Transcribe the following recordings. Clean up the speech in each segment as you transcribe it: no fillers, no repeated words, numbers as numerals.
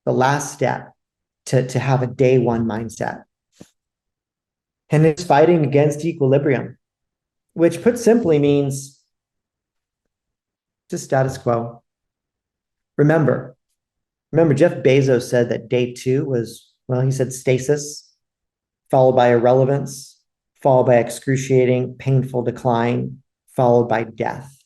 the last step to have a day one mindset. And it's fighting against equilibrium, which put simply means just status quo. Remember, remember, Jeff Bezos said that day two was, well, he said stasis, followed by irrelevance, followed by excruciating, painful decline, followed by death.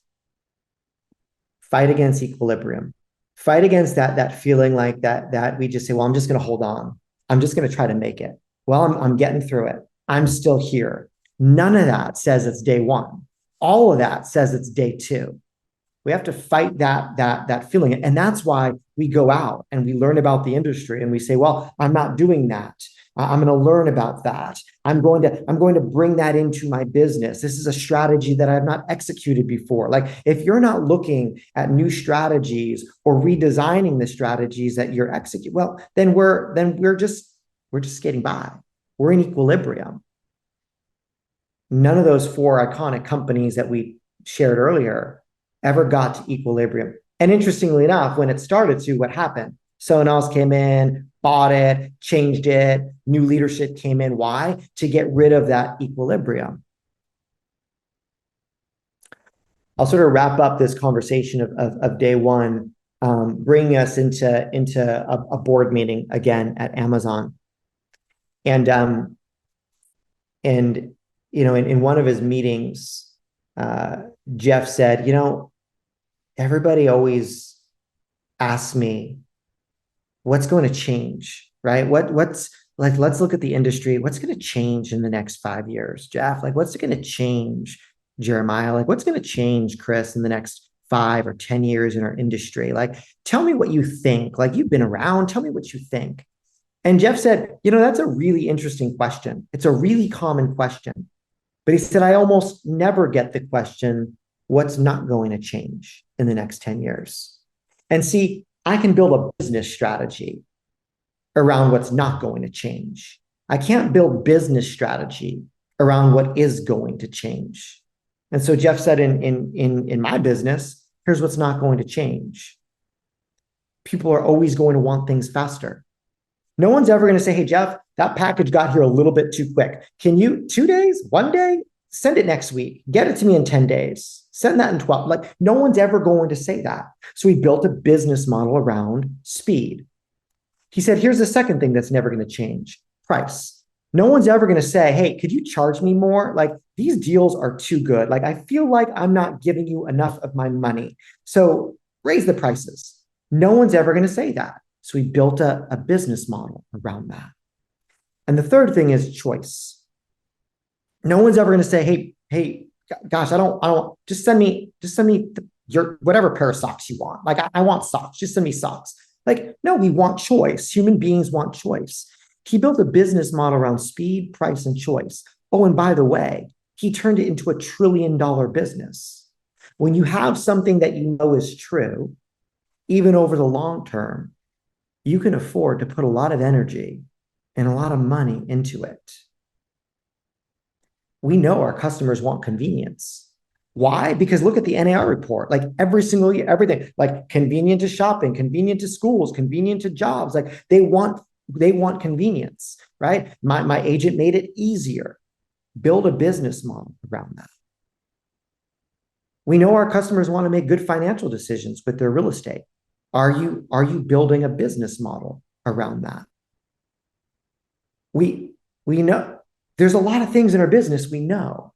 Fight against equilibrium. Fight against that feeling like that we just say, well, I'm just going to hold on. I'm just going to try to make it. Well, I'm getting through it. I'm still here. None of that says it's day one. All of that says it's day two. We have to fight that feeling. And that's why we go out and we learn about the industry and we say, well, I'm not doing that. I'm going to learn about that. I'm going to bring that into my business. This is a strategy that I have not executed before. Like if you're not looking at new strategies or redesigning the strategies that you're executing, well, then we're just skating by. We're in equilibrium. None of those four iconic companies that we shared earlier ever got to equilibrium. And interestingly enough, when it started to, what happened? Someone else came in, bought it, changed it, new leadership came in. Why? To get rid of that equilibrium. I'll sort of wrap up this conversation of day one, bringing us into a board meeting again at Amazon. And in one of his meetings, Jeff said, everybody always asks me, what's going to change, right? What's like, let's look at the industry. What's going to change in the next 5 years, Jeff? Like, what's going to change, Jeremiah? Like, what's going to change, Chris, in the next 5 or 10 years in our industry? Like, tell me what you think. Like, you've been around. Tell me what you think. And Jeff said, that's a really interesting question. It's a really common question. But he said, I almost never get the question, what's not going to change in the next 10 years? And see, I can build a business strategy around what's not going to change. I can't build business strategy around what is going to change. And so Jeff said, in my business, here's what's not going to change. People are always going to want things faster. No one's ever going to say, hey, Jeff, that package got here a little bit too quick. Can you 2 days, 1 day, send it next week, get it to me in 10 days, send that in 12. Like no one's ever going to say that. So we built a business model around speed. He said, here's the second thing that's never going to change, price. No one's ever going to say, hey, could you charge me more? Like these deals are too good. Like I feel like I'm not giving you enough of my money. So raise the prices. No one's ever going to say that. So we built a business model around that. And the third thing is choice. No one's ever going to say, hey, gosh, I don't, just send me your whatever pair of socks you want. Like I want socks, just send me socks. Like, no, we want choice. Human beings want choice. He built a business model around speed, price, and choice. Oh, and by the way, he turned it into $1 trillion business. When you have something that you know is true, even over the long term, you can afford to put a lot of energy and a lot of money into it. We know our customers want convenience. Why? Because look at the NAR report, like every single year, everything, like convenient to shopping, convenient to schools, convenient to jobs. Like they want convenience, right? My agent made it easier. Build a business model around that. We know our customers want to make good financial decisions with their real estate. Are you building a business model around that? We know there's a lot of things in our business we know.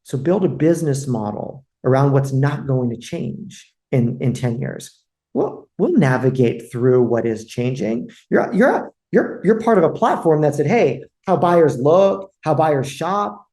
So build a business model around what's not going to change in 10 years. We'll navigate through what is changing. You're part of a platform that said, hey, how buyers look, how buyers shop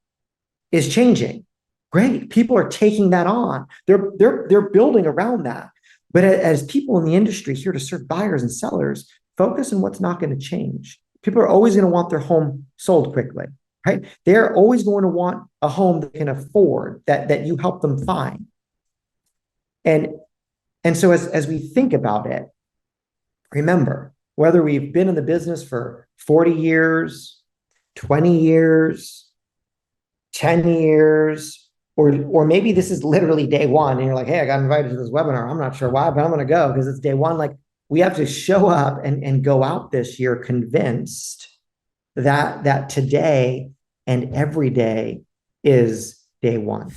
is changing. Great. People are taking that on. They're building around that. But as people in the industry here to serve buyers and sellers, focus on what's not going to change. People are always going to want their home sold quickly, right? They're always going to want a home they can afford, that you help them find. And so as we think about it, remember, whether we've been in the business for 40 years, 20 years, 10 years, or maybe this is literally day one and you're like, hey, I got invited to this webinar. I'm not sure why, but I'm going to go because it's day one. Like we have to show up and go out this year convinced that today and every day is day one.